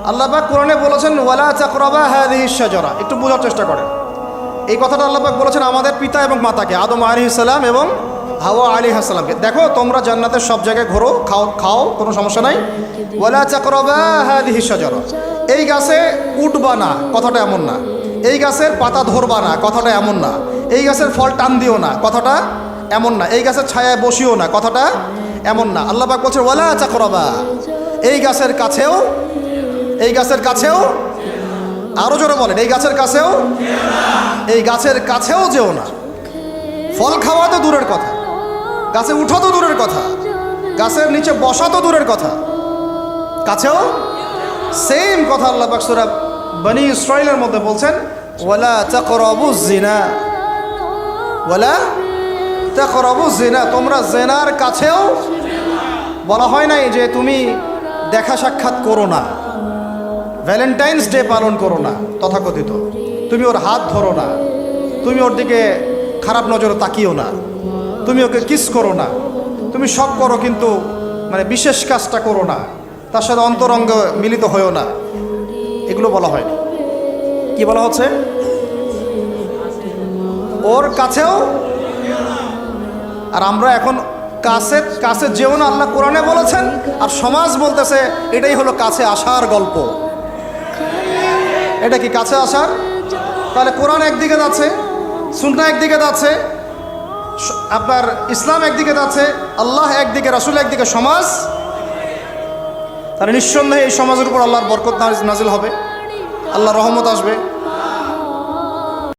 আল্লাহ পাক কোরআনে বলেছেন ওয়ালা তাকরাবা হাযিহিশ শাজারা। একটু বোঝার চেষ্টা করেন এই কথাটা। আল্লাহ পাক বলেছেন আমাদের পিতা এবং মাতাকে, আদম আলাইহিস সালাম এবং হাওয়া আলাইহিস সালামকে, দেখো তোমরা জান্নাতের সব জায়গায় ঘোরো, খাও, কোনো সমস্যা নাই। ওয়ালা তাকরাবা হাযিহিশ শাজারা, এই গাছে উঠবা না কথাটা এমন না, এই গাছের পাতা ধরবা না কথাটা এমন না, এই গাছের ফল টান দিও না কথাটা এমন না, এই গাছের ছায়ায় বসিও না কথাটা এমন না। আল্লাহ পাক বলছে ওয়ালা তাকরাবা, এই গাছের কাছেও, আরো জোরে বলেন, এই গাছের কাছেও যেও না। ফল খাওয়া তো দূরের কথা, গাছে উঠা তো দূরের কথা, গাছের নিচে বসা তো দূরের কথা, কাছেও সেম কথা আল্লাহ পাক সূরা বনী ইসরাঈলের মধ্যে বলছেন ওয়ালা তাকরাবুজ জিনা, তোমরা জেনার কাছেও। বলা হয় নাই যে তুমি দেখা সাক্ষাৎ করো না, ভ্যালেন্টাইন্স ডে পালন করো না তথাকথিত, তুমি ওর হাত ধরো না, তুমি ওর দিকে খারাপ নজরে তাকিও না, তুমি ওকে কিস করো না, তুমি সব করো কিন্তু মানে বিশেষ কাজটা করো না, তার সাথে অন্তরঙ্গ মিলিত হয়েও না, এগুলো বলা হয়নি। কি বলা হচ্ছে? ওর কাছেও। আর আমরা এখন কাছে যেও না আল্লাহ কোরআনে বলেছেন, আর সমাজ বলতেছে এটাই হলো কাছে আসার গল্প। এটা কি কাছে আসার? তাহলে কোরআন একদিকে যাচ্ছে, সুন্নাহ একদিকে যাচ্ছে, আপনার ইসলাম একদিকে যাচ্ছে, আল্লাহ একদিকে, রাসূল একদিকে, সমাজ। তাহলে নিঃসন্দেহে এই সমাজের উপর আল্লাহর বরকত নাজিল হবে, আল্লাহর রহমত আসবে।